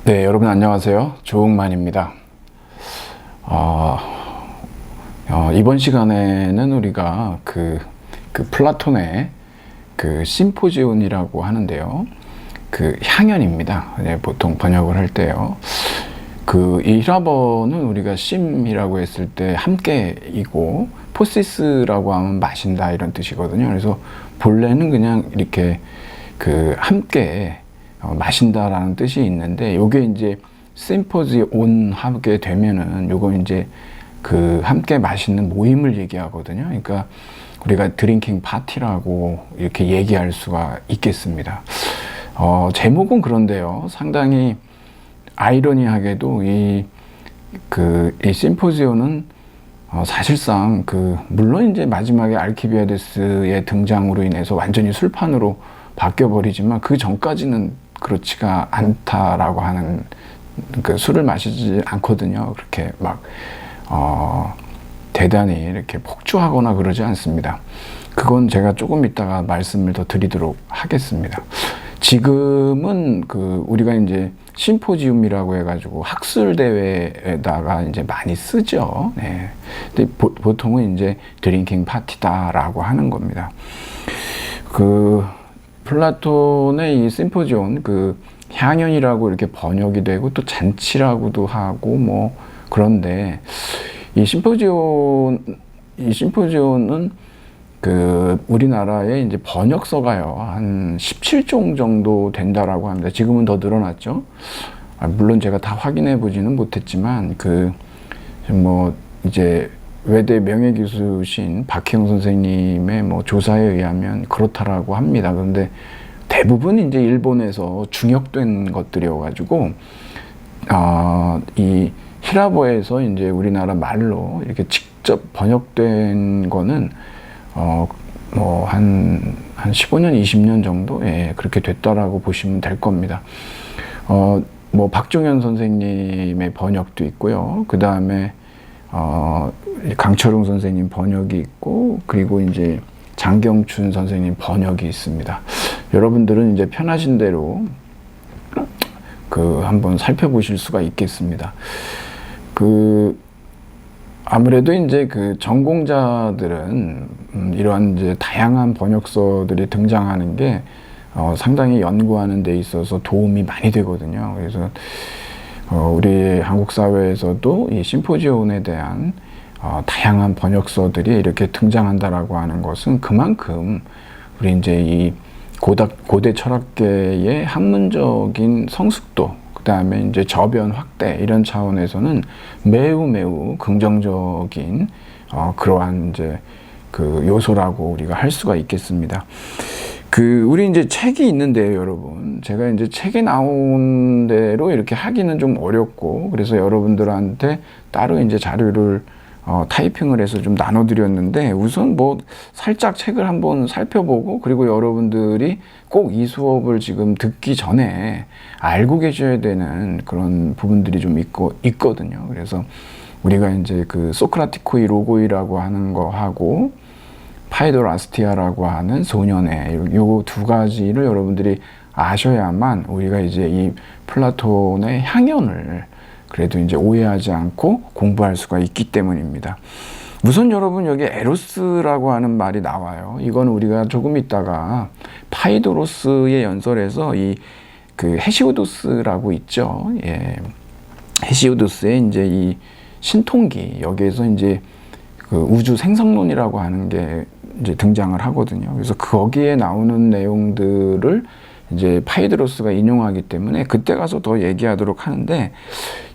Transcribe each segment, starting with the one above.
네, 여러분 안녕하세요. 조응만입니다. 이번 시간에는 우리가 그 플라톤의 그 심포지온이라고 하는데요. 그 향연입니다. 네, 보통 번역을 할 때요. 이 히라버는 우리가 심이라고 했을 때 함께이고, 포시스라고 하면 마신다 이런 뜻이거든요. 그래서 본래는 그냥 이렇게 함께 마신다라는 뜻이 있는데, 요게 이제 심포지온 하게 되면은 요거 이제 함께 마시는 모임을 얘기하거든요. 그러니까 우리가 드링킹 파티라고 이렇게 얘기할 수가 있겠습니다. 제목은 그런데요, 상당히 아이러니하게도 이 심포지온은 사실상 물론 이제 마지막에 알키비아데스의 등장으로 인해서 완전히 술판으로 바뀌어버리지만 그 전까지는 그렇지가 않다라고 하는, 술을 마시지 않거든요. 그렇게 막 대단히 이렇게 폭주하거나 그러지 않습니다. 그건 제가 조금 이따가 말씀을 더 드리도록 하겠습니다. 지금은 우리가 이제 심포지움이라고 해가지고 학술 대회에다가 이제 많이 쓰죠. 네. 근데 보통은 이제 드링킹 파티다라고 하는 겁니다. 플라톤의 이 심포지온, 향연이라고 이렇게 번역이 되고 또 잔치라고도 하고 뭐 그런데 이 심포지온은 우리나라에 이제 번역서가요 한 17종 정도 된다라고 합니다. 지금은 더 늘어났죠. 물론 제가 다 확인해 보지는 못했지만 이제 외대 명예교수신 박희영 선생님의 조사에 의하면 그렇다라고 합니다. 그런데 대부분 이제 일본에서 중역된 것들이어가지고, 이 히라버에서 이제 우리나라 말로 이렇게 직접 번역된 거는, 한 15년, 20년 정도? 예, 그렇게 됐다라고 보시면 될 겁니다. 박종현 선생님의 번역도 있고요. 그 다음에, 강철웅 선생님 번역이 있고, 그리고 이제 장경춘 선생님 번역이 있습니다. 여러분들은 이제 편하신 대로 한번 살펴보실 수가 있겠습니다. 아무래도 이제 전공자들은 이러한 이제 다양한 번역서들이 등장하는 게 상당히 연구하는 데 있어서 도움이 많이 되거든요. 그래서 우리 한국 사회에서도 이 심포지온에 대한 다양한 번역서들이 이렇게 등장한다라고 하는 것은 그만큼 우리 이제 이 고대 철학계의 학문적인 성숙도, 그 다음에 이제 저변 확대 이런 차원에서는 매우 긍정적인 그러한 이제 요소라고 우리가 할 수가 있겠습니다. 우리 이제 책이 있는데요, 여러분. 제가 이제 책에 나온 대로 이렇게 하기는 좀 어렵고, 그래서 여러분들한테 따로 이제 자료를 타이핑을 해서 좀 나눠드렸는데, 우선 살짝 책을 한번 살펴보고, 그리고 여러분들이 꼭 이 수업을 지금 듣기 전에 알고 계셔야 되는 그런 부분들이 좀 있거든요. 그래서 우리가 이제 소크라티코이 로고이라고 하는 거 하고, 파이도라스티아라고 하는 소년의 요 두 가지를 여러분들이 아셔야만 우리가 이제 이 플라톤의 향연을 그래도 이제 오해하지 않고 공부할 수가 있기 때문입니다. 우선 여러분, 여기 에로스라고 하는 말이 나와요. 이건 우리가 조금 있다가 파이도로스의 연설에서 헤시오도스라고 있죠. 예. 헤시오도스의 이제 이 신통기, 여기에서 이제 우주 생성론이라고 하는 게 이제 등장을 하거든요. 그래서 거기에 나오는 내용들을 이제 파이드로스가 인용하기 때문에 그때 가서 더 얘기하도록 하는데,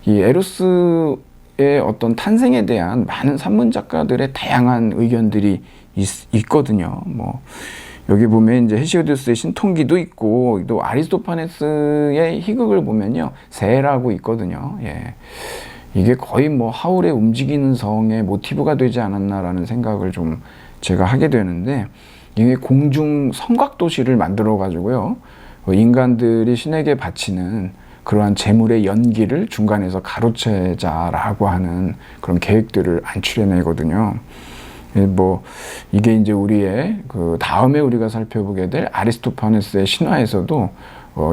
이 에로스의 어떤 탄생에 대한 많은 산문 작가들의 다양한 의견들이 있거든요. 여기 보면 이제 헤시오도스의 신통기도 있고, 또 아리스토파네스의 희극을 보면요, 새라고 있거든요. 예. 이게 거의 하울의 움직이는 성의 모티브가 되지 않았나라는 생각을 좀 제가 하게 되는데, 이게 공중 성곽도시를 만들어 가지고요, 인간들이 신에게 바치는 그러한 재물의 연기를 중간에서 가로채자라고 하는 그런 계획들을 안추려내거든요. 이게 이제 우리의 다음에 우리가 살펴보게 될 아리스토파네스의 신화에서도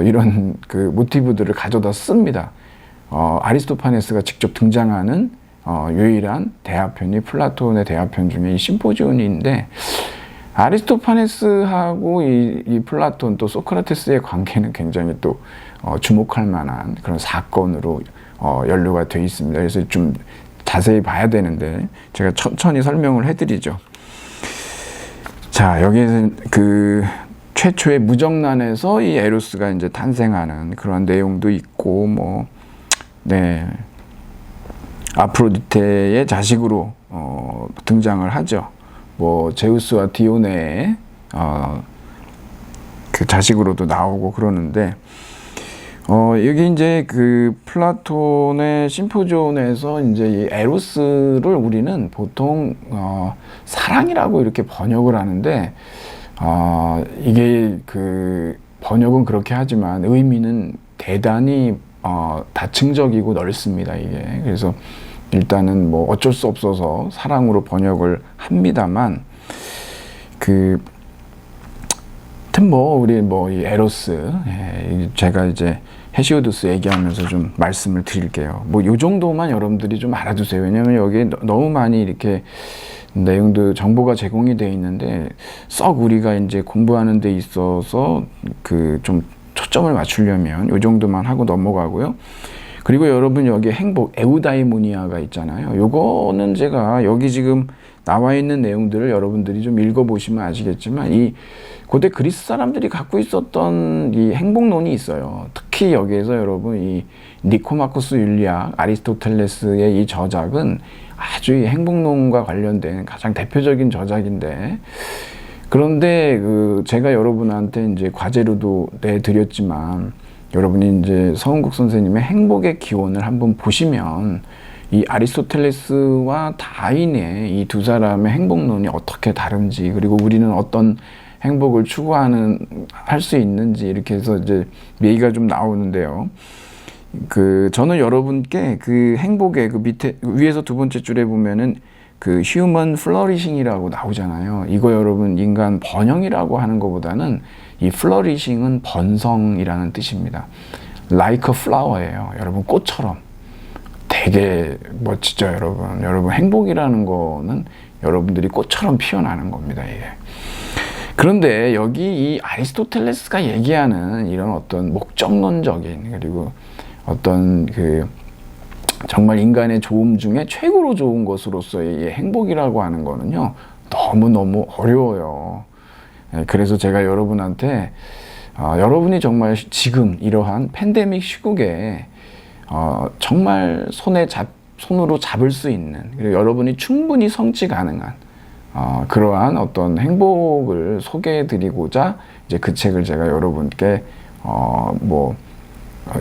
이런 그 모티브들을 가져다 씁니다. 아리스토파네스가 직접 등장하는 유일한 대화편이 플라톤의 대화편 중에 이 심포지온인데, 아리스토파네스하고 이 플라톤 또 소크라테스의 관계는 굉장히 또 주목할 만한 그런 사건으로 연루가 되어 있습니다. 그래서 좀 자세히 봐야 되는데 제가 천천히 설명을 해드리죠. 자, 여기에서 그 최초의 무정란에서 이 에로스가 이제 탄생하는 그런 내용도 있고, 뭐, 네, 아프로디테의 자식으로 등장을 하죠. 뭐 제우스와 디오네의 그 자식으로도 나오고 그러는데, 여기 이제 그 플라톤의 심포지온에서 이제 이 에로스를 우리는 보통 사랑이라고 이렇게 번역을 하는데, 이게 그 번역은 그렇게 하지만 의미는 대단히 다층적이고 넓습니다, 이게. 그래서 일단은 뭐 어쩔 수 없어서 사랑으로 번역을 합니다만, 우리 이 에로스, 제가 이제 헤시오도스 얘기하면서 좀 말씀을 드릴게요. 뭐 요 정도만 여러분들이 좀 알아두세요. 왜냐면 여기에 너무 많이 이렇게 내용도 정보가 제공이 되어 있는데 썩 우리가 이제 공부하는 데 있어서 그 좀 초점을 맞추려면 요 정도만 하고 넘어가고요. 그리고 여러분 여기 행복, 에우다이모니아가 있잖아요. 요거는 제가 여기 지금 나와 있는 내용들을 여러분들이 좀 읽어보시면 아시겠지만, 이 고대 그리스 사람들이 갖고 있었던 이 행복론이 있어요. 특히 여기에서 여러분 이 니코마코스 율리악, 아리스토텔레스의 이 저작은 아주 이 행복론과 관련된 가장 대표적인 저작인데, 그런데 제가 여러분한테 이제 과제로도 내드렸지만, 여러분이 이제 서은국 선생님의 행복의 기원을 한번 보시면 이 아리스토텔레스와 다인의 이 두 사람의 행복론이 어떻게 다른지, 그리고 우리는 어떤 행복을 할 수 있는지, 이렇게 해서 이제 얘기가 좀 나오는데요. 저는 여러분께 그 행복의 그 밑에, 위에서 두 번째 줄에 보면은 그 human flourishing이라고 나오잖아요. 이거 여러분 인간 번영이라고 하는 것보다는 이 flourishing은 번성이라는 뜻입니다. like a flower예요. 여러분 꽃처럼. 되게 멋지죠, 여러분. 여러분 행복이라는 거는 여러분들이 꽃처럼 피어나는 겁니다, 이게. 그런데 여기 이 아리스토텔레스가 얘기하는 이런 어떤 목적론적인, 그리고 어떤 정말 인간의 좋음 중에 최고로 좋은 것으로서의 행복이라고 하는 거는요, 너무너무 어려워요. 그래서 제가 여러분한테 여러분이 정말 지금 이러한 팬데믹 시국에 정말 손으로 잡을 수 있는, 그리고 여러분이 충분히 성취 가능한 그러한 어떤 행복을 소개해 드리고자 이제 그 책을 제가 여러분께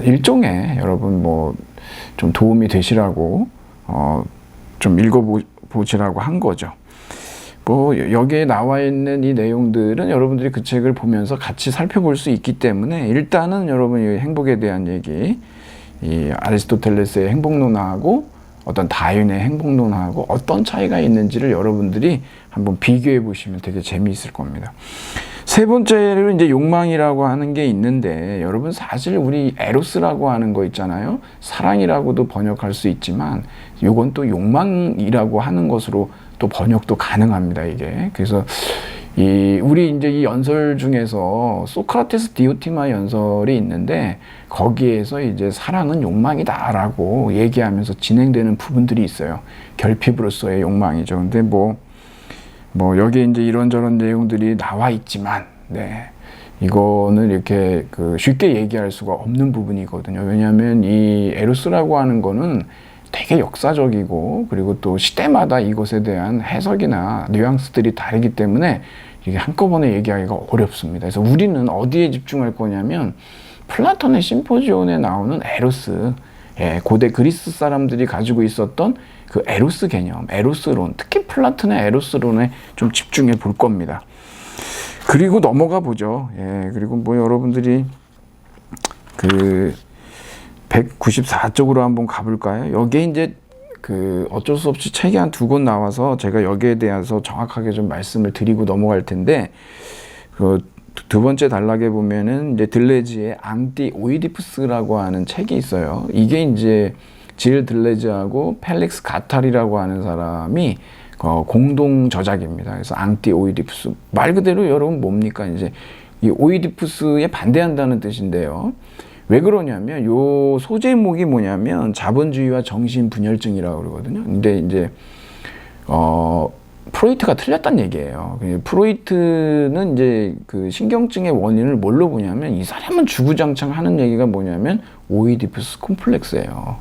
일종의 여러분 좀 도움이 되시라고 좀 읽어보시라고 한 거죠. 여기에 나와 있는 이 내용들은 여러분들이 그 책을 보면서 같이 살펴볼 수 있기 때문에, 일단은 여러분 이 행복에 대한 얘기, 이 아리스토텔레스의 행복론하고 어떤 다윈의 행복론하고 어떤 차이가 있는지를 여러분들이 한번 비교해 보시면 되게 재미있을 겁니다. 세 번째로 이제 욕망이라고 하는 게 있는데, 여러분 사실 우리 에로스라고 하는 거 있잖아요. 사랑이라고도 번역할 수 있지만 요건 또 욕망이라고 하는 것으로 또 번역도 가능합니다, 이게. 그래서 우리 이제 이 연설 중에서 소크라테스 디오티마 연설이 있는데, 거기에서 이제 사랑은 욕망이다라고 얘기하면서 진행되는 부분들이 있어요. 결핍으로서의 욕망이죠. 근데 여기 이제 이런저런 내용들이 나와 있지만, 이거는 이렇게 쉽게 얘기할 수가 없는 부분이거든요. 왜냐하면 이 에로스라고 하는 거는 되게 역사적이고, 그리고 또 시대마다 이것에 대한 해석이나 뉘앙스들이 다르기 때문에 이게 한꺼번에 얘기하기가 어렵습니다. 그래서 우리는 어디에 집중할 거냐면 플라톤의 심포지온에 나오는 에로스, 고대 그리스 사람들이 가지고 있었던 그 에로스 개념, 에로스론, 특히 플라톤의 에로스론에 좀 집중해 볼 겁니다. 그리고 넘어가 보죠. 그리고 여러분들이 194쪽으로 한번 가볼까요? 여기에 이제 어쩔 수 없이 책이 한 2권 나와서 제가 여기에 대해서 정확하게 좀 말씀을 드리고 넘어갈 텐데, 두 번째 단락에 보면은 이제 들레즈의 앙띠 오이디푸스라고 하는 책이 있어요. 이게 이제 질 들레즈하고 펠릭스 가탈이라고 하는 사람이 공동 저작입니다. 그래서 앙띠 오이디푸스 말 그대로 여러분 뭡니까? 이제 이 오이디푸스에 반대한다는 뜻인데요. 왜 그러냐면 요 소제목이 뭐냐면 자본주의와 정신분열증이라고 그러거든요. 근데 이제 프로이트가 틀렸다는 얘기예요. 프로이트는 이제 그 신경증의 원인을 뭘로 보냐면 이 사람은 주구장창 하는 얘기가 뭐냐면 오이디푸스 콤플렉스예요.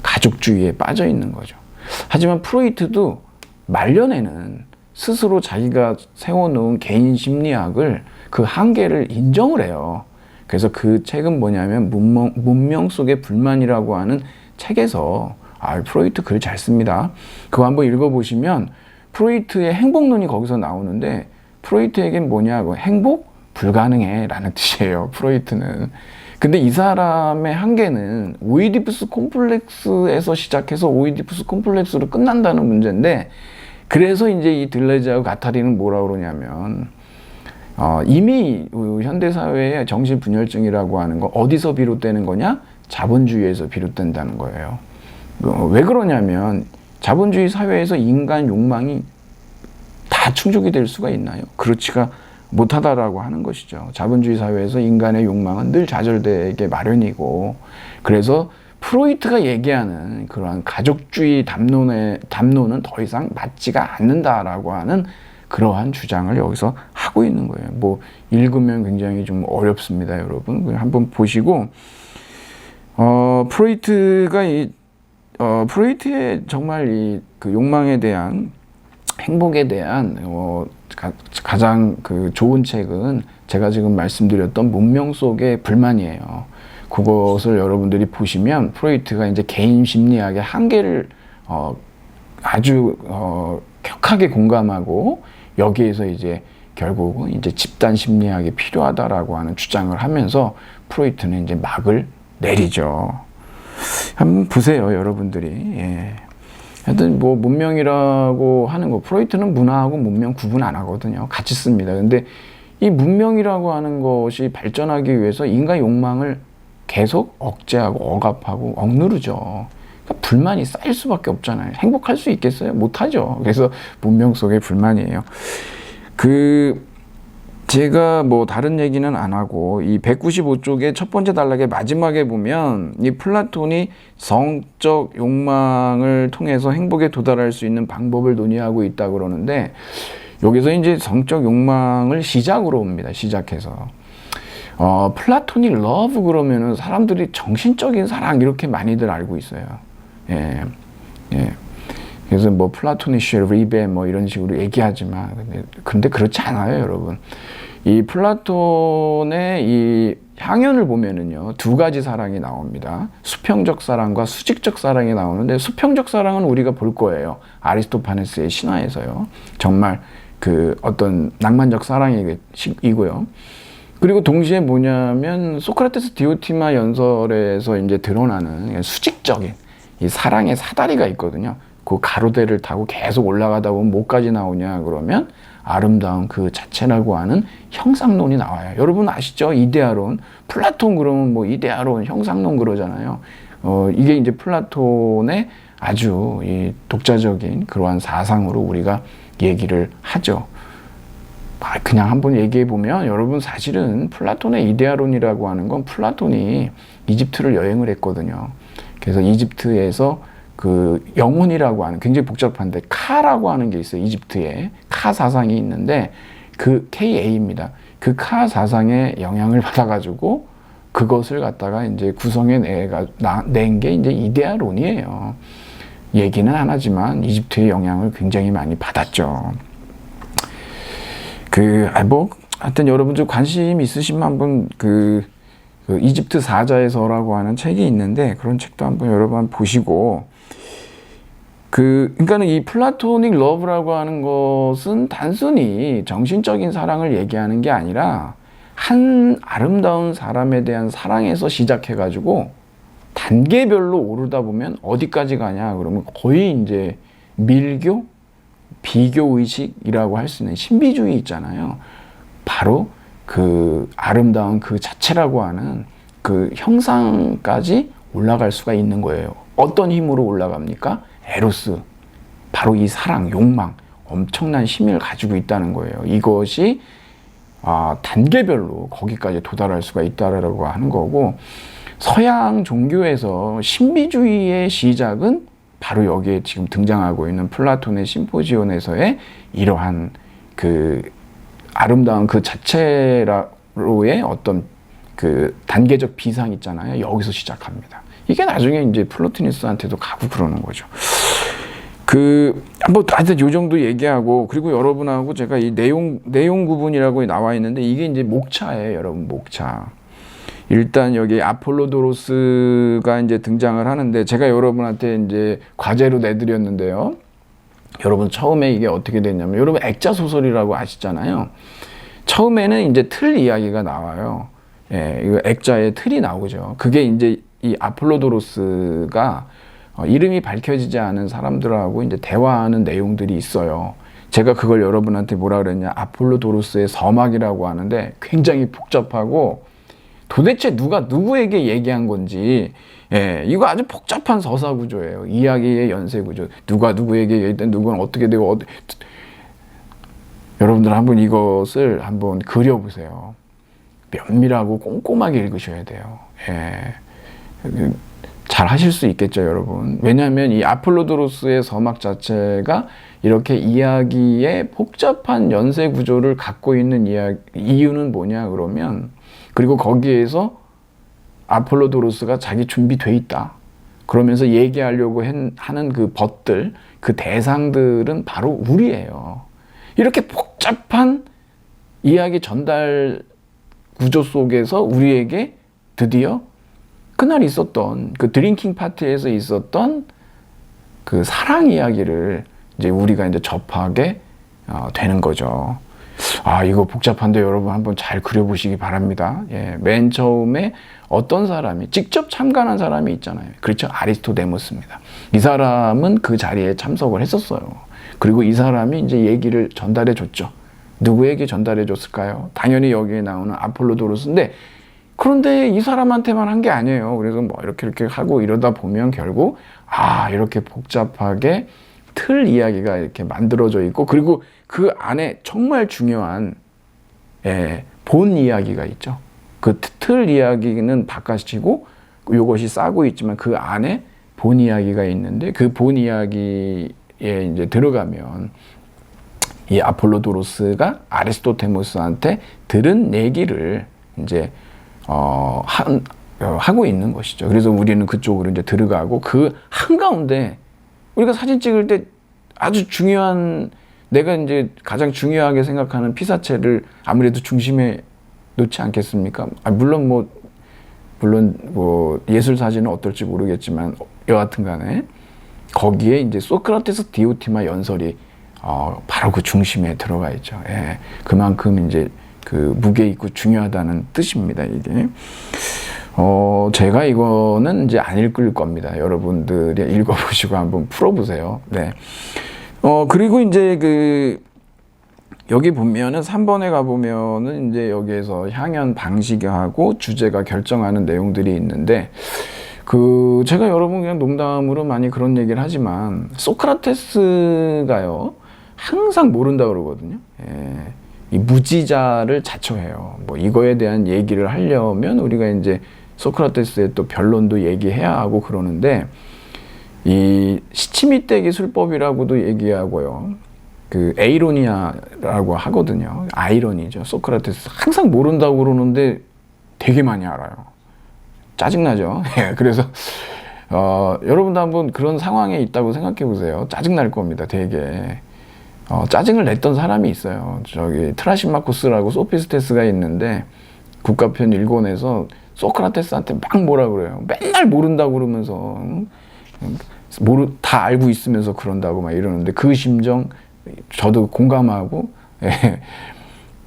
가족주의에 빠져 있는 거죠. 하지만 프로이트도 말년에는 스스로 자기가 세워놓은 개인 심리학을 그 한계를 인정을 해요. 그래서 그 책은 뭐냐면 문명 속의 불만이라고 하는 책에서 프로이트 글 잘 씁니다. 그거 한번 읽어보시면 프로이트의 행복론이 거기서 나오는데 프로이트에겐 뭐냐고 행복 불가능해 라는 뜻이에요. 프로이트는. 근데 이 사람의 한계는 오이디푸스 콤플렉스에서 시작해서 오이디푸스 콤플렉스로 끝난다는 문제인데 그래서 이제 이 들레즈하고 가타리는 뭐라고 그러냐면 이미 현대사회의 정신분열증이라고 하는 거 어디서 비롯되는 거냐? 자본주의에서 비롯된다는 거예요. 왜 그러냐면 자본주의 사회에서 인간 욕망이 다 충족이 될 수가 있나요? 그렇지가 못하다라고 하는 것이죠. 자본주의 사회에서 인간의 욕망은 늘 좌절되게 마련이고 그래서 프로이트가 얘기하는 그러한 가족주의 담론은 더 이상 맞지가 않는다라고 하는 그러한 주장을 여기서 하고 있는 거예요. 뭐 읽으면 굉장히 좀 어렵습니다, 여러분. 한번 보시고 프로이트의 정말 그 욕망에 대한 행복에 대한 가장 그 좋은 책은 제가 지금 말씀드렸던 문명 속의 불만이에요. 그것을 여러분들이 보시면 프로이트가 이제 개인 심리학의 한계를 아주 격하게 공감하고 여기에서 이제 결국은 이제 집단 심리학이 필요하다라고 하는 주장을 하면서 프로이트는 이제 막을 내리죠. 한번 보세요, 여러분들이. 예. 하여튼 뭐 문명이라고 하는 거 프로이트는 문화하고 문명 구분 안 하거든요. 같이 씁니다. 근데 이 문명이라고 하는 것이 발전하기 위해서 인간 욕망을 계속 억제하고 억압하고 억누르죠. 그러니까 불만이 쌓일 수밖에 없잖아요. 행복할 수 있겠어요? 못하죠. 그래서 문명 속의 불만이에요. 제가 뭐 다른 얘기는 안 하고 이 195쪽의 첫 번째 단락의 마지막에 보면 이 플라톤이 성적 욕망을 통해서 행복에 도달할 수 있는 방법을 논의하고 있다 그러는데 여기서 이제 성적 욕망을 시작으로 옵니다. 시작해서 플라토닉 러브 그러면은 사람들이 정신적인 사랑 이렇게 많이들 알고 있어요. 예. 그래서 뭐 플라토니쉬 리베 뭐 이런 식으로 얘기하지만 근데 그렇지 않아요, 여러분. 이 플라톤의 이 향연을 보면은요 두 가지 사랑이 나옵니다. 수평적 사랑과 수직적 사랑이 나오는데 수평적 사랑은 우리가 볼 거예요. 아리스토파네스의 신화에서요. 정말 그 어떤 낭만적 사랑이고요. 그리고 동시에 뭐냐면 소크라테스 디오티마 연설에서 이제 드러나는 수직적인 이 사랑의 사다리가 있거든요. 그 가로대를 타고 계속 올라가다 보면 뭐까지 나오냐 그러면 아름다운 그 자체라고 하는 형상론이 나와요. 여러분 아시죠? 이데아론. 플라톤 그러면 뭐 이데아론, 형상론 그러잖아요. 이게 이제 플라톤의 아주 이 독자적인 그러한 사상으로 우리가 얘기를 하죠. 그냥 한번 얘기해 보면 여러분 사실은 플라톤의 이데아론이라고 하는 건 플라톤이 이집트를 여행을 했거든요. 그래서 이집트에서 그 영혼이라고 하는 굉장히 복잡한데 카라고 하는 게 있어요. 이집트에 카 사상이 있는데 그 KA입니다. 그 카 사상의 영향을 받아가지고 그것을 갖다가 이제 구성해 낸 게 이제 이데아론이에요. 얘기는 안 하지만 이집트의 영향을 굉장히 많이 받았죠. 하여튼 여러분들 관심 있으시면 한번 그 이집트 사자에서라고 하는 책이 있는데 그런 책도 한번 여러분 보시고 그러니까는 이 플라토닉 러브라고 하는 것은 단순히 정신적인 사랑을 얘기하는 게 아니라 한 아름다운 사람에 대한 사랑에서 시작해가지고 단계별로 오르다 보면 어디까지 가냐 그러면 거의 이제 밀교, 비교 의식이라고 할 수 있는 신비주의 있잖아요. 바로 그 아름다운 그 자체라고 하는 그 형상까지 올라갈 수가 있는 거예요. 어떤 힘으로 올라갑니까? 에로스. 바로 이 사랑, 욕망, 엄청난 힘을 가지고 있다는 거예요. 이것이 단계별로 거기까지 도달할 수가 있다라고 하는 거고, 서양 종교에서 신비주의의 시작은 바로 여기에 지금 등장하고 있는 플라톤의 심포지온에서의 이러한 그 아름다운 그 자체로의 어떤 그 단계적 비상 있잖아요. 여기서 시작합니다. 이게 나중에 이제 플로티누스한테도 가고 그러는 거죠. 뭐 하여튼 요 정도 얘기하고, 그리고 여러분하고 제가 이 내용 구분이라고 나와 있는데, 이게 이제 목차예요, 여러분. 목차. 일단 여기 아폴로도로스가 이제 등장을 하는데, 제가 여러분한테 이제 과제로 내드렸는데요. 여러분 처음에 이게 어떻게 됐냐면, 여러분 액자 소설이라고 아시잖아요. 처음에는 이제 틀 이야기가 나와요. 예, 이거 액자에 틀이 나오죠. 그게 이제 이 아폴로도로스가 이름이 밝혀지지 않은 사람들하고 이제 대화하는 내용들이 있어요. 제가 그걸 여러분한테 뭐라 그랬냐, 아폴로도로스의 서막이라고 하는데, 굉장히 복잡하고 도대체 누가 누구에게 얘기한 건지, 예, 이거 아주 복잡한 서사 구조예요. 이야기의 연쇄 구조. 누가 누구에게 얘기했든 누구는 어떻게 되고 여러분들 한번 이것을 한번 그려보세요. 면밀하고 꼼꼼하게 읽으셔야 돼요. 예. 잘 하실 수 있겠죠, 여러분. 왜냐하면 이 아폴로도로스의 서막 자체가 이렇게 이야기의 복잡한 연쇄 구조를 갖고 있는 이유는 뭐냐 그러면, 그리고 거기에서 아폴로도로스가 자기 준비돼 있다 그러면서 얘기하려고 하는 그 벗들, 그 대상들은 바로 우리예요. 이렇게 복잡한 이야기 전달 구조 속에서 우리에게 드디어 그날 있었던 그 드링킹 파티에서 있었던 그 사랑 이야기를 이제 우리가 이제 접하게 되는 거죠. 이거 복잡한데 여러분 한번 잘 그려보시기 바랍니다. 예, 맨 처음에 어떤 사람이 직접 참관한 사람이 있잖아요. 그렇죠. 아리스토데모스입니다. 이 사람은 그 자리에 참석을 했었어요. 그리고 이 사람이 이제 얘기를 전달해 줬죠. 누구에게 전달해 줬을까요? 당연히 여기에 나오는 아폴로도로스인데, 그런데 이 사람한테만 한 게 아니에요. 그래서 뭐 이렇게 하고 이러다 보면 결국 이렇게 복잡하게 틀 이야기가 이렇게 만들어져 있고, 그리고 그 안에 정말 중요한 본 이야기가 있죠. 그 틀 이야기는 바깥이고 이것이 싸고 있지만 그 안에 본 이야기가 있는데, 그 본 이야기에 이제 들어가면 이 아폴로도로스가 아리스토테모스한테 들은 얘기를 이제 하고 있는 것이죠. 그래서 우리는 그쪽으로 이제 들어가고, 그 한가운데 우리가 사진 찍을 때 아주 중요한, 내가 이제 가장 중요하게 생각하는 피사체를 아무래도 중심에 놓지 않겠습니까? 물론 뭐 예술 사진은 어떨지 모르겠지만 여하튼 간에 거기에 이제 소크라테스 디오티마 연설이 바로 그 중심에 들어가 있죠. 예, 그만큼 이제 그 무게 있고 중요하다는 뜻입니다, 이게. 제가 이거는 이제 안 읽을 겁니다. 여러분들이 읽어보시고 한번 풀어보세요. 네. 그리고 이제 여기 보면은 3번에 가보면은 이제 여기에서 향연 방식하고 주제가 결정하는 내용들이 있는데, 제가 여러분 그냥 농담으로 많이 그런 얘기를 하지만, 소크라테스가요, 항상 모른다 그러거든요. 예. 이 무지자를 자처해요. 뭐 이거에 대한 얘기를 하려면 우리가 이제 소크라테스의 또 변론도 얘기해야 하고 그러는데, 이 시치미떼기 술법이라고도 얘기하고요. 그 에이로니아라고 하거든요. 아이러니죠. 소크라테스 항상 모른다고 그러는데 되게 많이 알아요. 짜증나죠. 그래서 여러분도 한번 그런 상황에 있다고 생각해 보세요. 짜증날 겁니다. 되게. 짜증을 냈던 사람이 있어요. 저기 트라시마코스라고 소피스테스가 있는데, 국가편 일본에서 소크라테스한테 막 뭐라 그래요. 맨날 모른다고 그러면서 다 알고 있으면서 그런다고 막 이러는데, 그 심정 저도 공감하고.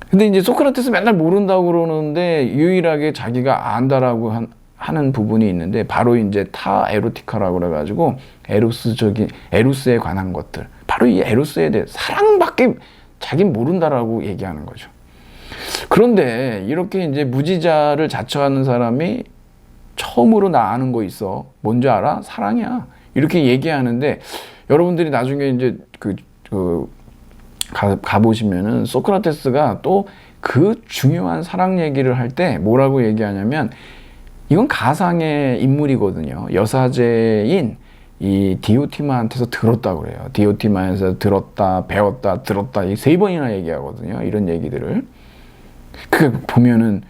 근데 이제 소크라테스 맨날 모른다고 그러는데 유일하게 자기가 안다라고 하는 부분이 있는데, 바로 이제 타 에로티카라고 그래가지고 에로스에 관한 것들, 바로 이 에로스에 대해 사랑밖에 자긴 모른다라고 얘기하는 거죠. 그런데 이렇게 이제 무지자를 자처하는 사람이 처음으로 나 아는 거 있어. 뭔지 알아? 사랑이야. 이렇게 얘기하는데 여러분들이 나중에 이제 가보시면은 소크라테스가 또 그 중요한 사랑 얘기를 할 때 뭐라고 얘기하냐면 이건 가상의 인물이거든요. 여사제인 이 디오티마한테서 들었다고 그래요. 디오티마에서 들었다, 배웠다, 들었다 이 3번이나 얘기하거든요. 이런 얘기들을. 그 보면은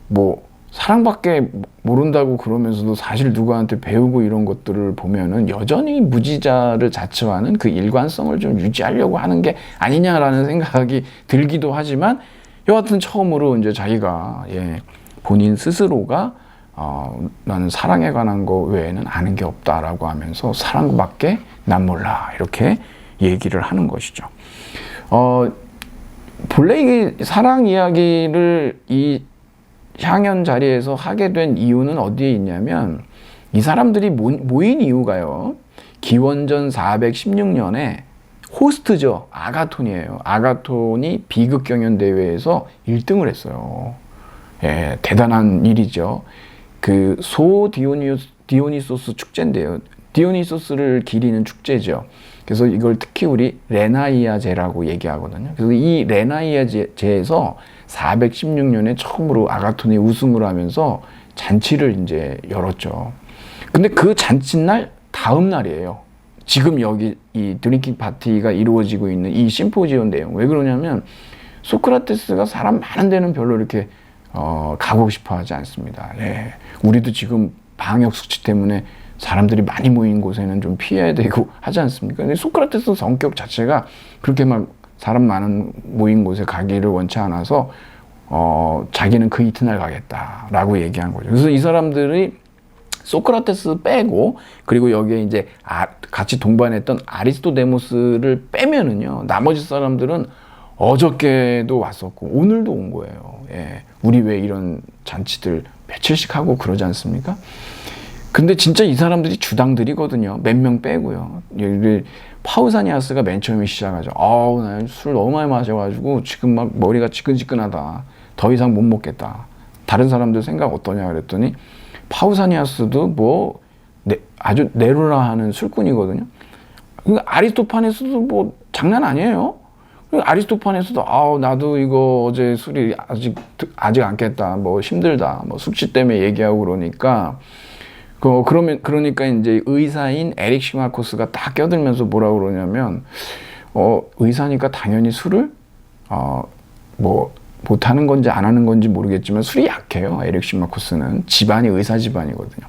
뭐 사랑밖에 모른다고 그러면서도 사실 누구한테 배우고 이런 것들을 보면은 여전히 무지자를 자처하는 그 일관성을 좀 유지하려고 하는 게 아니냐라는 생각이 들기도 하지만 여하튼 처음으로 이제 자기가 본인 스스로가 나는 사랑에 관한 거 외에는 아는 게 없다라고 하면서 사랑밖에 난 몰라 이렇게 얘기를 하는 것이죠. 본래 이 사랑 이야기를 이 향연 자리에서 하게 된 이유는 어디에 있냐면 이 사람들이 모인 이유가요. 기원전 416년에 호스트죠. 아가톤이에요. 아가톤이 비극 경연 대회에서 1등을 했어요. 대단한 일이죠. 그 디오니소스 축제인데요. 디오니소스를 기리는 축제죠. 그래서 이걸 특히 우리 레나이아제라고 얘기하거든요. 그래서 이 레나이아제에서 416년에 처음으로 아가톤이 우승을 하면서 잔치를 이제 열었죠. 근데 그 잔칫날 다음 날이에요. 지금 여기 이 드링킹 파티가 이루어지고 있는 이 심포지온 내용. 왜 그러냐면 소크라테스가 사람 많은 데는 별로 이렇게 가고 싶어 하지 않습니다. 우리도 지금 방역 수치 때문에 사람들이 많이 모인 곳에는 좀 피해야 되고 하지 않습니까? 근데 소크라테스 성격 자체가 그렇게 막 사람 많은 모인 곳에 가기를 원치 않아서 자기는 그 이튿날 가겠다라고 얘기한 거죠. 그래서 이 사람들이 소크라테스 빼고 그리고 여기에 이제 같이 동반했던 아리스토데모스를 빼면은요 나머지 사람들은 어저께도 왔었고 오늘도 온 거예요. 우리 왜 이런 잔치들 며칠씩 하고 그러지 않습니까? 근데 진짜 이 사람들이 주당들이거든요. 몇 명 빼고요. 여기 파우사니아스가 맨 처음에 시작하죠. 나 술 너무 많이 마셔가지고 지금 막 머리가 지끈지끈하다. 더 이상 못 먹겠다. 다른 사람들 생각 어떠냐 그랬더니 파우사니아스도 뭐 아주 네로라 하는 술꾼이거든요. 아리스토파네스도 뭐 장난 아니에요. 아리스토파네스도 나도 이거 어제 술이 아직 안 깼다. 뭐 힘들다. 뭐 숙취 때문에 얘기하고 그러니까 이제 의사인 에릭 시마코스가 딱 껴들면서 뭐라고 그러냐면 의사니까 당연히 술을 뭐 못하는 건지 안 하는 건지 모르겠지만 술이 약해요. 에릭 시마코스는 집안이 의사 집안이거든요.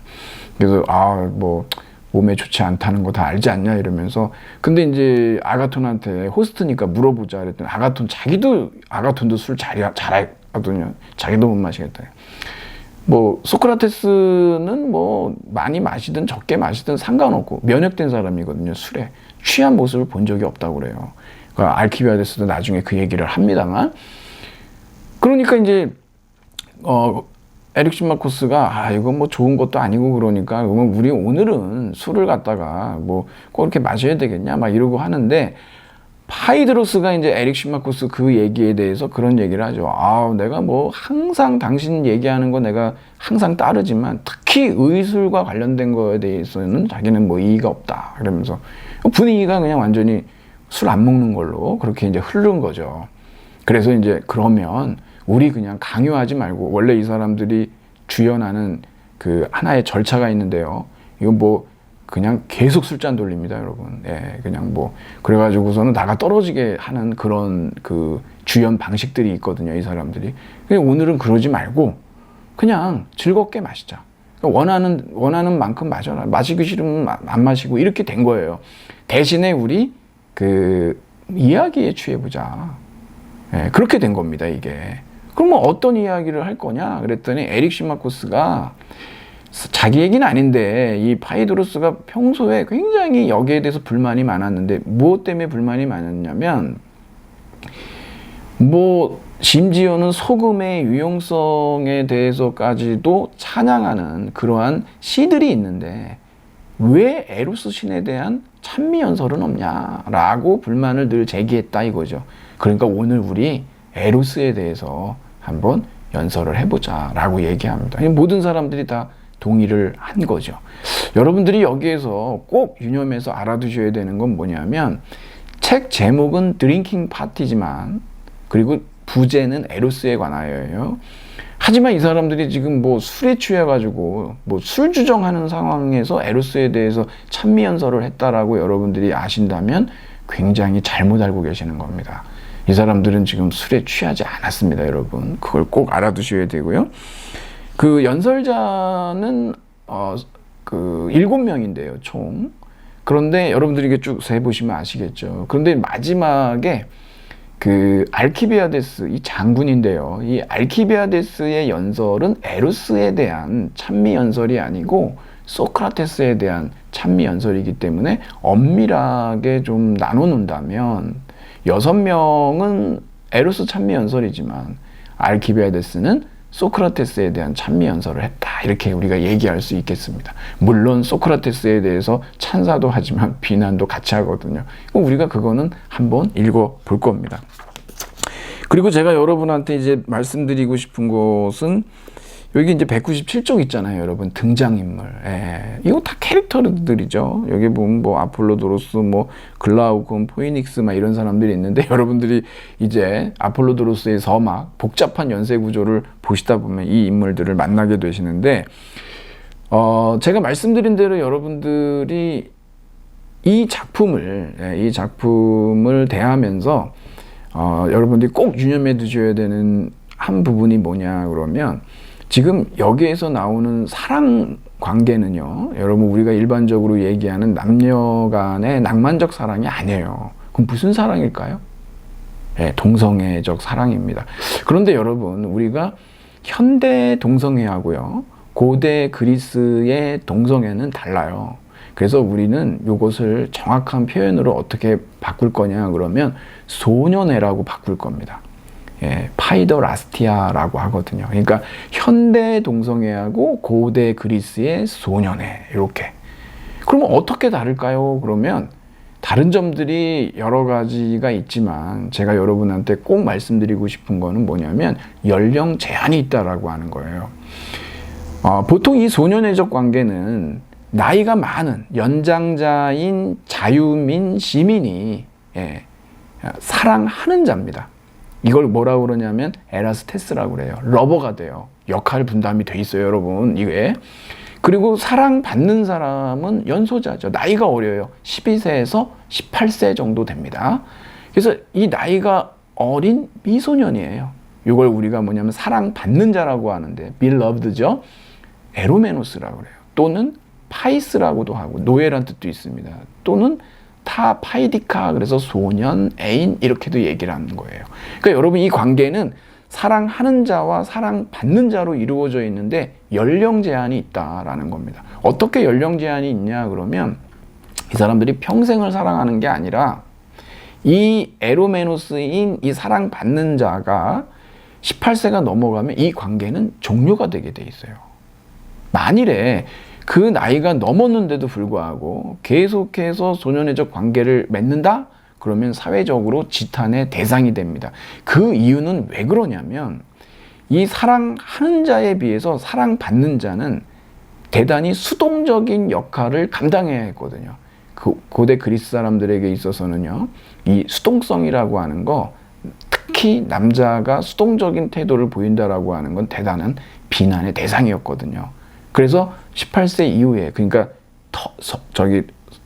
그래서 뭐 몸에 좋지 않다는 거 다 알지 않냐 이러면서 근데 이제 아가톤한테 호스트니까 물어보자 그랬더니 아가톤도 술 잘하거든요. 자기도 못 마시겠다. 뭐 소크라테스는 뭐 많이 마시든 적게 마시든 상관없고 면역된 사람이거든요. 술에 취한 모습을 본 적이 없다고 그래요. 알키비아데스도 나중에 그 얘기를 합니다만 그러니까 이제 에릭 시마코스가 이건 뭐 좋은 것도 아니고 그러니까 그러면 우리 오늘은 술을 갖다가 뭐 꼭 이렇게 마셔야 되겠냐 막 이러고 하는데 파이드로스가 이제 에릭 시마코스 그 얘기에 대해서 그런 얘기를 하죠. 내가 뭐 항상 당신 얘기하는 거 내가 항상 따르지만 특히 의술과 관련된 거에 대해서는 자기는 뭐 이의가 없다. 그러면서 분위기가 그냥 완전히 술 안 먹는 걸로 그렇게 이제 흐른 거죠. 그래서 이제 그러면 우리 그냥 강요하지 말고 원래 이 사람들이 주연하는 그 하나의 절차가 있는데요. 이건 뭐 그냥 계속 술잔 돌립니다, 여러분. 그냥 뭐 그래가지고서는 나가 떨어지게 하는 그런 그 주연 방식들이 있거든요, 이 사람들이. 그냥 오늘은 그러지 말고 그냥 즐겁게 마시자. 원하는 만큼 마셔라. 마시기 싫으면 안 마시고 이렇게 된 거예요. 대신에 우리 그 이야기에 취해보자. 그렇게 된 겁니다, 이게. 그러면 어떤 이야기를 할 거냐? 그랬더니 에릭 시마코스가 자기 얘기는 아닌데 이 파이드로스가 평소에 굉장히 여기에 대해서 불만이 많았는데 무엇 때문에 불만이 많았냐면 뭐 심지어는 소금의 유용성에 대해서까지도 찬양하는 그러한 시들이 있는데 왜 에로스 신에 대한 찬미 연설은 없냐라고 불만을 늘 제기했다 이거죠. 그러니까 오늘 우리 에로스에 대해서 한번 연설을 해보자라고 얘기합니다. 모든 사람들이 다 동의를 한 거죠. 여러분들이 여기에서 꼭 유념해서 알아두셔야 되는 건 뭐냐면, 책 제목은 드링킹 파티지만, 그리고 부제는 에로스에 관하여예요. 하지만 이 사람들이 지금 뭐 술에 취해가지고 뭐 술 주정하는 상황에서 에로스에 대해서 찬미 연설을 했다라고 여러분들이 아신다면 굉장히 잘못 알고 계시는 겁니다. 이 사람들은 지금 술에 취하지 않았습니다, 여러분. 그걸 꼭 알아두셔야 되고요. 그 연설자는 7명인데요, 총. 그런데 여러분들이 이게 쭉 세보시면 아시겠죠. 그런데 마지막에 그 알키비아데스, 이 장군인데요. 이 알키비아데스의 연설은 에로스에 대한 찬미 연설이 아니고 소크라테스에 대한 찬미 연설이기 때문에 엄밀하게 좀 나눠놓는다면 6명은 에로스 찬미 연설이지만 알키비아데스는 소크라테스에 대한 찬미 연설을 했다, 이렇게 우리가 얘기할 수 있겠습니다. 물론 소크라테스에 대해서 찬사도 하지만 비난도 같이 하거든요. 우리가 그거는 한번 읽어볼 겁니다. 그리고 제가 여러분한테 이제 말씀드리고 싶은 것은, 여기 이제 197쪽 있잖아요, 여러분. 등장인물. 이거 다 캐릭터들이죠. 여기 보면 뭐 아폴로도로스, 뭐 글라우콘, 포이닉스 막 이런 사람들이 있는데, 여러분들이 이제 아폴로도로스의 서막, 복잡한 연쇄 구조를 보시다 보면 이 인물들을 만나게 되시는데, 제가 말씀드린 대로 여러분들이 이 작품을 대하면서 여러분들이 꼭 유념해 두셔야 되는 한 부분이 뭐냐 그러면, 지금 여기에서 나오는 사랑 관계는요, 여러분 우리가 일반적으로 얘기하는 남녀 간의 낭만적 사랑이 아니에요. 그럼 무슨 사랑일까요? 동성애적 사랑입니다. 그런데 여러분, 우리가 현대 동성애하고요, 고대 그리스의 동성애는 달라요. 그래서 우리는 이것을 정확한 표현으로 어떻게 바꿀 거냐 그러면 소년애라고 바꿀 겁니다. 파이더라스티아라고 하거든요. 그러니까 현대 동성애하고 고대 그리스의 소년애, 이렇게. 그러면 어떻게 다를까요? 그러면 다른 점들이 여러 가지가 있지만 제가 여러분한테 꼭 말씀드리고 싶은 거는 뭐냐면 연령 제한이 있다라고 하는 거예요. 보통 이 소년애적 관계는 나이가 많은 연장자인 자유민 시민이 사랑하는 자입니다. 이걸 뭐라고 그러냐면 에라스테스라고 그래요. 러버가 돼요. 역할 분담이 돼 있어요, 여러분. 이게. 그리고 사랑받는 사람은 연소자죠. 나이가 어려요. 12세에서 18세 정도 됩니다. 그래서 이 나이가 어린 미소년이에요. 이걸 우리가 뭐냐면 사랑받는 자라고 하는데, beloved죠. 에로메노스라고 그래요. 또는 파이스라고도 하고, 노예란 뜻도 있습니다. 또는 타 파이디카, 그래서 소년, 애인, 이렇게도 얘기를 하는 거예요. 그러니까 여러분, 이 관계는 사랑하는 자와 사랑받는 자로 이루어져 있는데 연령 제한이 있다라는 겁니다. 어떻게 연령 제한이 있냐 그러면, 이 사람들이 평생을 사랑하는 게 아니라 이 에로메노스인 이 사랑받는 자가 18세가 넘어가면 이 관계는 종료가 되게 돼 있어요. 만일에 그 나이가 넘었는데도 불구하고 계속해서 소년애적 관계를 맺는다? 그러면 사회적으로 지탄의 대상이 됩니다. 그 이유는 왜 그러냐면, 이 사랑하는 자에 비해서 사랑받는 자는 대단히 수동적인 역할을 감당해야 했거든요. 그 고대 그리스 사람들에게 있어서는요, 이 수동성이라고 하는 거, 특히 남자가 수동적인 태도를 보인다라고 하는 건 대단한 비난의 대상이었거든요. 그래서 18세 이후에, 그러니까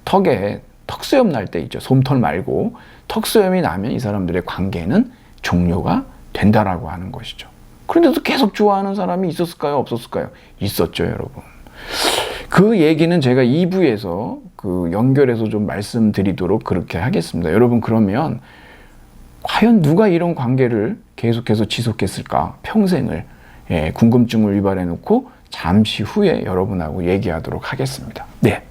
턱에 턱수염 날 때 있죠. 솜털 말고 턱수염이 나면 이 사람들의 관계는 종료가 된다라고 하는 것이죠. 그런데도 계속 좋아하는 사람이 있었을까요? 없었을까요? 있었죠, 여러분. 그 얘기는 제가 2부에서 연결해서 좀 말씀드리도록 그렇게 하겠습니다. 여러분, 그러면 과연 누가 이런 관계를 계속해서 지속했을까? 평생을. 궁금증을 유발해 놓고 잠시 후에 여러분하고 얘기하도록 하겠습니다. 네.